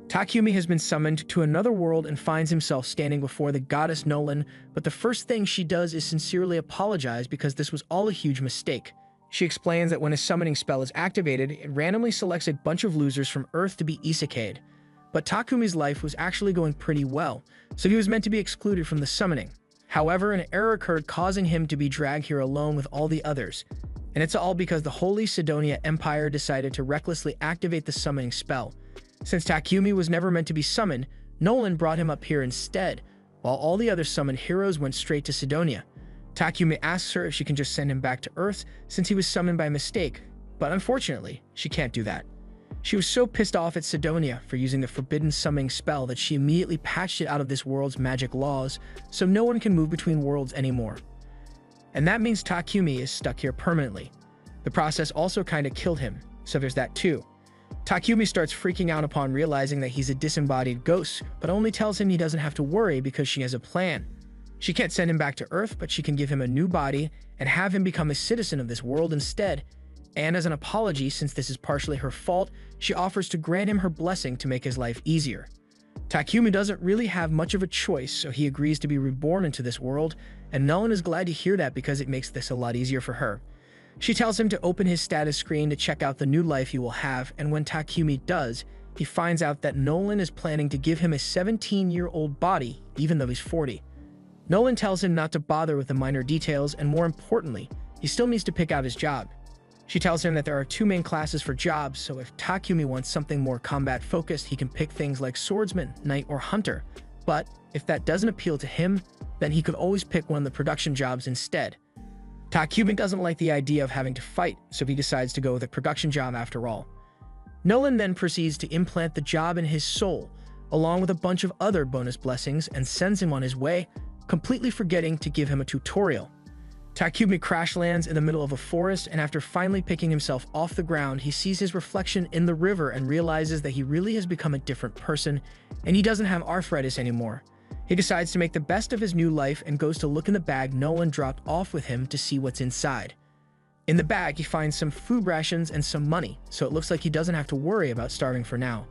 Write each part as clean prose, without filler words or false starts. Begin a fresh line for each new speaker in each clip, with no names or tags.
Takumi has been summoned to another world and finds himself standing before the goddess Nolan, but the first thing she does is sincerely apologize because this was all a huge mistake. She explains that when a summoning spell is activated, it randomly selects a bunch of losers from Earth to be isekai'd. But Takumi's life was actually going pretty well, so he was meant to be excluded from the summoning. However, an error occurred causing him to be dragged here alone with all the others. And it's all because the Holy Sidonia Empire decided to recklessly activate the summoning spell. Since Takumi was never meant to be summoned, Nolan brought him up here instead, while all the other summoned heroes went straight to Sidonia. Takumi asks her if she can just send him back to Earth since he was summoned by mistake, but unfortunately, she can't do that. She was so pissed off at Sidonia for using the forbidden summoning spell that she immediately patched it out of this world's magic laws, so no one can move between worlds anymore. And that means Takumi is stuck here permanently. The process also kinda killed him, so there's that too. Takumi starts freaking out upon realizing that he's a disembodied ghost, but only tells him he doesn't have to worry because she has a plan. She can't send him back to Earth, but she can give him a new body and have him become a citizen of this world instead. And as an apology, since this is partially her fault, she offers to grant him her blessing to make his life easier. Takumi doesn't really have much of a choice, so he agrees to be reborn into this world, and Nolan is glad to hear that because it makes this a lot easier for her. She tells him to open his status screen to check out the new life he will have, and when Takumi does, he finds out that Nolan is planning to give him a 17-year-old body, even though he's 40. Nolan tells him not to bother with the minor details, and more importantly, he still needs to pick out his job. She tells him that there are two main classes for jobs, so if Takumi wants something more combat-focused, he can pick things like swordsman, knight, or hunter. But if that doesn't appeal to him, then he could always pick one of the production jobs instead. Takumi doesn't like the idea of having to fight, so he decides to go with a production job after all. Nolan then proceeds to implant the job in his soul, along with a bunch of other bonus blessings, and sends him on his way, completely forgetting to give him a tutorial. Takumi crash lands in the middle of a forest, and after finally picking himself off the ground, he sees his reflection in the river and realizes that he really has become a different person, and he doesn't have arthritis anymore. He decides to make the best of his new life and goes to look in the bag Nolan dropped off with him to see what's inside. In the bag, he finds some food rations and some money, so it looks like he doesn't have to worry about starving for now.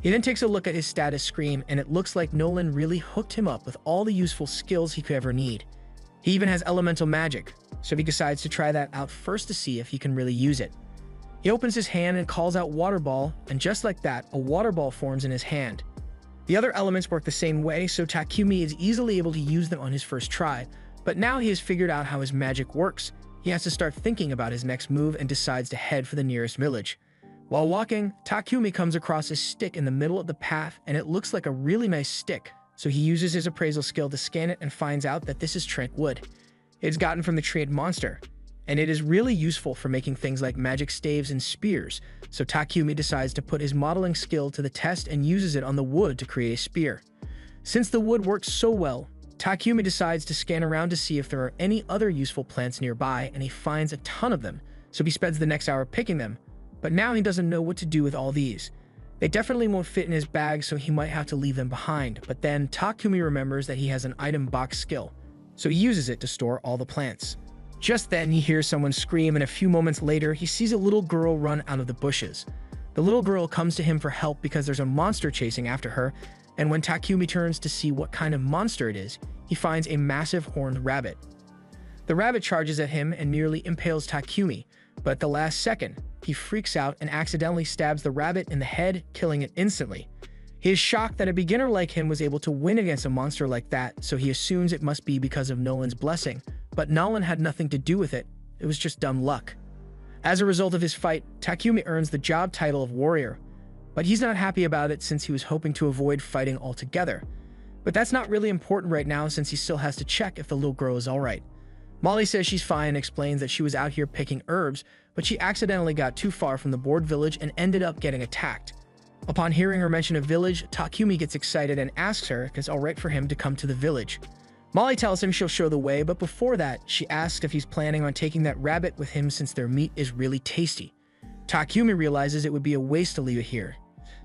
He then takes a look at his status screen, and it looks like Nolan really hooked him up with all the useful skills he could ever need. He even has elemental magic, so he decides to try that out first to see if he can really use it. He opens his hand and calls out water ball, and just like that, a water ball forms in his hand. The other elements work the same way, so Takumi is easily able to use them on his first try, but now he has figured out how his magic works. He has to start thinking about his next move and decides to head for the nearest village. While walking, Takumi comes across a stick in the middle of the path, and it looks like a really nice stick, so he uses his appraisal skill to scan it and finds out that this is trank wood. It's gotten from the trade monster, and it is really useful for making things like magic staves and spears, so Takumi decides to put his modeling skill to the test and uses it on the wood to create a spear. Since the wood works so well, Takumi decides to scan around to see if there are any other useful plants nearby, and he finds a ton of them, so he spends the next hour picking them. But now he doesn't know what to do with all these. They definitely won't fit in his bag, so he might have to leave them behind, but then Takumi remembers that he has an item box skill, so he uses it to store all the plants. Just then, he hears someone scream, and a few moments later, he sees a little girl run out of the bushes. The little girl comes to him for help because there's a monster chasing after her, and when Takumi turns to see what kind of monster it is, he finds a massive horned rabbit. The rabbit charges at him and nearly impales Takumi, but at the last second, he freaks out and accidentally stabs the rabbit in the head, killing it instantly. He is shocked that a beginner like him was able to win against a monster like that, so he assumes it must be because of Nolan's blessing, but Nolan had nothing to do with it. It was just dumb luck. As a result of his fight, Takumi earns the job title of warrior, but he's not happy about it since he was hoping to avoid fighting altogether. But that's not really important right now since he still has to check if the little girl is alright. Molly says she's fine and explains that she was out here picking herbs, but she accidentally got too far from the board village and ended up getting attacked. Upon hearing her mention a village, Takumi gets excited and asks her if it's alright for him to come to the village. Molly tells him she'll show the way, but before that, she asks if he's planning on taking that rabbit with him since their meat is really tasty. Takumi realizes it would be a waste to leave it here,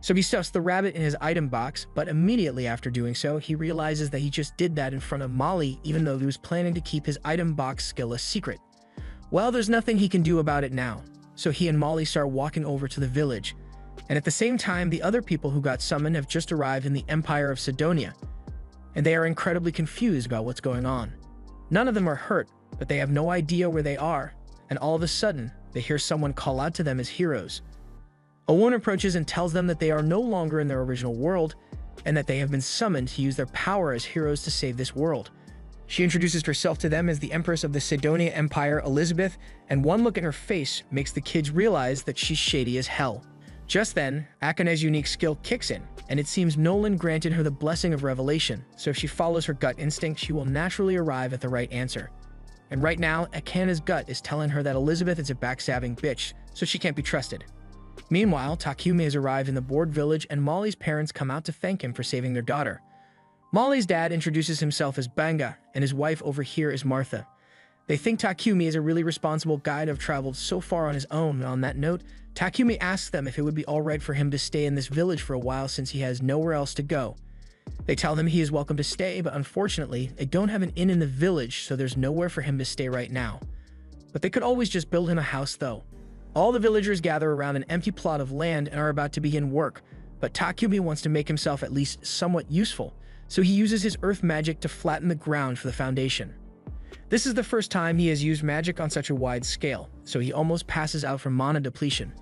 so he stuffs the rabbit in his item box, but immediately after doing so, he realizes that he just did that in front of Molly even though he was planning to keep his item box skill a secret. Well, there's nothing he can do about it now, so he and Molly start walking over to the village. And at the same time, the other people who got summoned have just arrived in the Empire of Sidonia, and they are incredibly confused about what's going on. None of them are hurt, but they have no idea where they are, and all of a sudden, they hear someone call out to them as heroes. A woman approaches and tells them that they are no longer in their original world, and that they have been summoned to use their power as heroes to save this world. She introduces herself to them as the Empress of the Sidonia Empire, Elizabeth, and one look at her face makes the kids realize that she's shady as hell. Just then, Akane's unique skill kicks in, and it seems Nolan granted her the blessing of revelation, so if she follows her gut instinct, she will naturally arrive at the right answer. And right now, Akane's gut is telling her that Elizabeth is a backstabbing bitch, so she can't be trusted. Meanwhile, Takumi has arrived in the bored village, and Molly's parents come out to thank him for saving their daughter. Molly's dad introduces himself as Banga, and his wife over here is Martha. They think Takumi is a really responsible guy to have traveled so far on his own, and on that note, Takumi asks them if it would be alright for him to stay in this village for a while since he has nowhere else to go. They tell him he is welcome to stay, but unfortunately, they don't have an inn in the village, so there's nowhere for him to stay right now. But they could always just build him a house though. All the villagers gather around an empty plot of land and are about to begin work, but Takumi wants to make himself at least somewhat useful, so he uses his earth magic to flatten the ground for the foundation. This is the first time he has used magic on such a wide scale, so he almost passes out from mana depletion.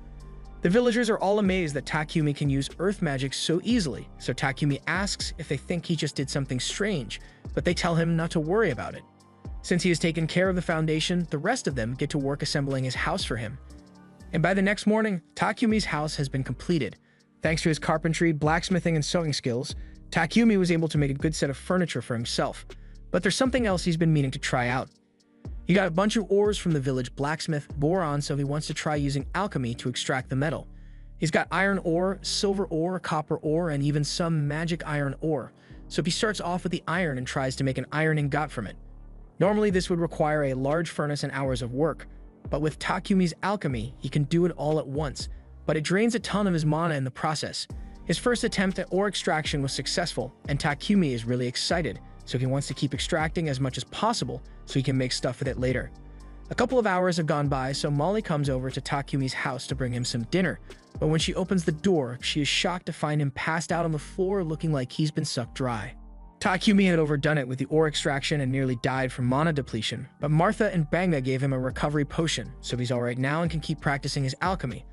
The villagers are all amazed that Takumi can use earth magic so easily, so Takumi asks if they think he just did something strange, but they tell him not to worry about it. Since he has taken care of the foundation, the rest of them get to work assembling his house for him. And by the next morning, Takumi's house has been completed. Thanks to his carpentry, blacksmithing, and sewing skills, Takumi was able to make a good set of furniture for himself. But there's something else he's been meaning to try out. He got a bunch of ores from the village blacksmith, boron, so he wants to try using alchemy to extract the metal. He's got iron ore, silver ore, copper ore, and even some magic iron ore, so he starts off with the iron and tries to make an iron ingot from it. Normally this would require a large furnace and hours of work, but with Takumi's alchemy, he can do it all at once, but it drains a ton of his mana in the process. His first attempt at ore extraction was successful, and Takumi is really excited, so he wants to keep extracting as much as possible so he can make stuff with it later. A couple of hours have gone by, so Molly comes over to Takumi's house to bring him some dinner, but when she opens the door, she is shocked to find him passed out on the floor looking like he's been sucked dry. Takumi had overdone it with the ore extraction and nearly died from mana depletion, but Martha and Banga gave him a recovery potion, so he's alright now and can keep practicing his alchemy,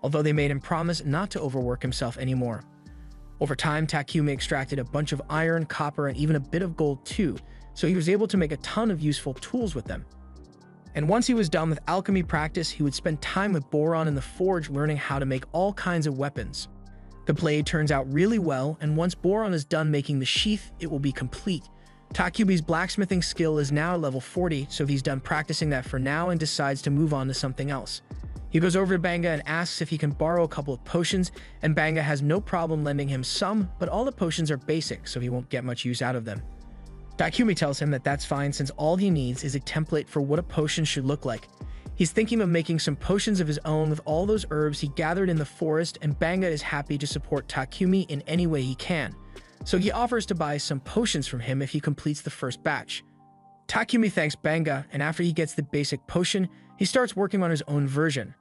although they made him promise not to overwork himself anymore. Over time, Takumi extracted a bunch of iron, copper, and even a bit of gold too, so he was able to make a ton of useful tools with them. And once he was done with alchemy practice, he would spend time with Boron in the forge learning how to make all kinds of weapons. The blade turns out really well, and once Boron is done making the sheath, it will be complete. Takumi's blacksmithing skill is now level 40, so he's done practicing that for now and decides to move on to something else. He goes over to Banga and asks if he can borrow a couple of potions, and Banga has no problem lending him some, but all the potions are basic, so he won't get much use out of them. Takumi tells him that that's fine since all he needs is a template for what a potion should look like. He's thinking of making some potions of his own with all those herbs he gathered in the forest, and Banga is happy to support Takumi in any way he can, so he offers to buy some potions from him if he completes the first batch. Takumi thanks Banga, and after he gets the basic potion, he starts working on his own version.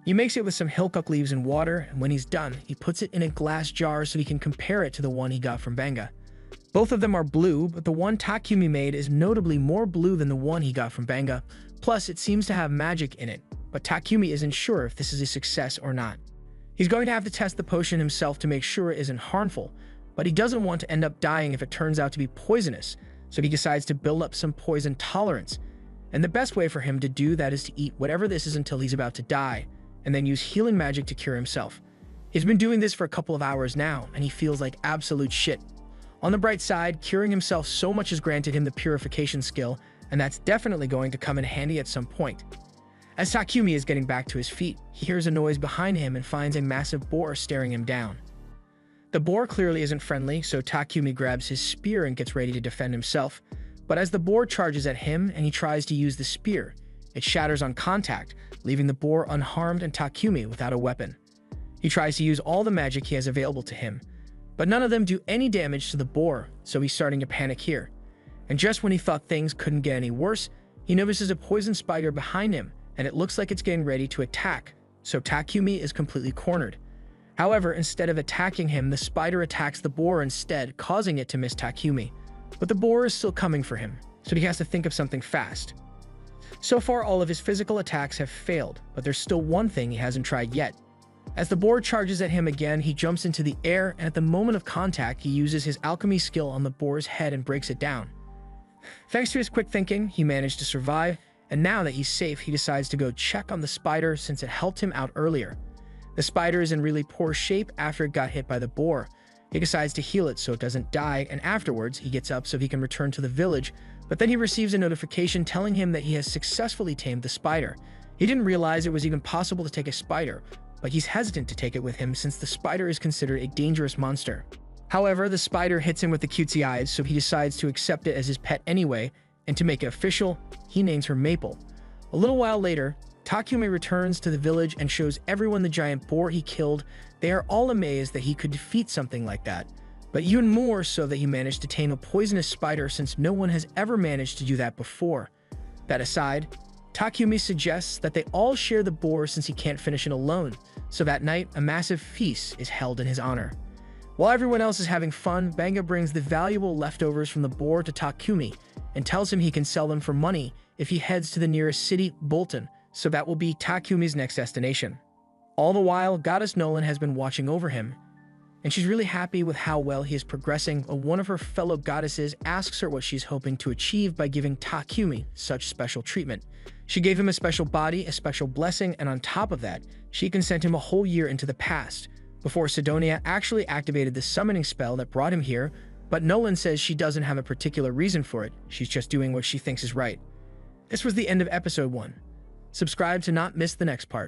He makes it with some hilcock leaves and water, and when he's done, he puts it in a glass jar so he can compare it to the one he got from Banga. Both of them are blue, but the one Takumi made is notably more blue than the one he got from Banga, plus it seems to have magic in it, but Takumi isn't sure if this is a success or not. He's going to have to test the potion himself to make sure it isn't harmful, but he doesn't want to end up dying if it turns out to be poisonous, so he decides to build up some poison tolerance, and the best way for him to do that is to eat whatever this is until he's about to die, and then use healing magic to cure himself. He's been doing this for a couple of hours now, and he feels like absolute shit. On the bright side, curing himself so much has granted him the purification skill, and that's definitely going to come in handy at some point. As Takumi is getting back to his feet, he hears a noise behind him and finds a massive boar staring him down. The boar clearly isn't friendly, so Takumi grabs his spear and gets ready to defend himself, but as the boar charges at him and he tries to use the spear, it shatters on contact, leaving the boar unharmed and Takumi without a weapon. He tries to use all the magic he has available to him, but none of them do any damage to the boar, so he's starting to panic here. And just when he thought things couldn't get any worse, he notices a poison spider behind him, and it looks like it's getting ready to attack, so Takumi is completely cornered. However, instead of attacking him, the spider attacks the boar instead, causing it to miss Takumi. But the boar is still coming for him, so he has to think of something fast. So far, all of his physical attacks have failed, but there's still one thing he hasn't tried yet. As the boar charges at him again, he jumps into the air, and at the moment of contact, he uses his alchemy skill on the boar's head and breaks it down. Thanks to his quick thinking, he managed to survive, and now that he's safe, he decides to go check on the spider since it helped him out earlier. The spider is in really poor shape after it got hit by the boar. He decides to heal it so it doesn't die, and afterwards, he gets up so he can return to the village, but then he receives a notification telling him that he has successfully tamed the spider. He didn't realize it was even possible to take a spider, but he's hesitant to take it with him since the spider is considered a dangerous monster. However, the spider hits him with the cutesy eyes, so he decides to accept it as his pet anyway, and to make it official, he names her Maple. A little while later, Takumi returns to the village and shows everyone the giant boar he killed. They are all amazed that he could defeat something like that, but even more so that he managed to tame a poisonous spider since no one has ever managed to do that before. That aside, Takumi suggests that they all share the boar since he can't finish it alone, so that night a massive feast is held in his honor. While everyone else is having fun, Banga brings the valuable leftovers from the boar to Takumi and tells him he can sell them for money if he heads to the nearest city, Bolton, so that will be Takumi's next destination. All the while, Goddess Nolan has been watching over him, and she's really happy with how well he is progressing. One of her fellow goddesses asks her what she's hoping to achieve by giving Takumi such special treatment. She gave him a special body, a special blessing, and on top of that, she can send him a whole year into the past, before Sidonia actually activated the summoning spell that brought him here, but Nolan says she doesn't have a particular reason for it, she's just doing what she thinks is right. This was the end of episode 1. Subscribe to not miss the next part.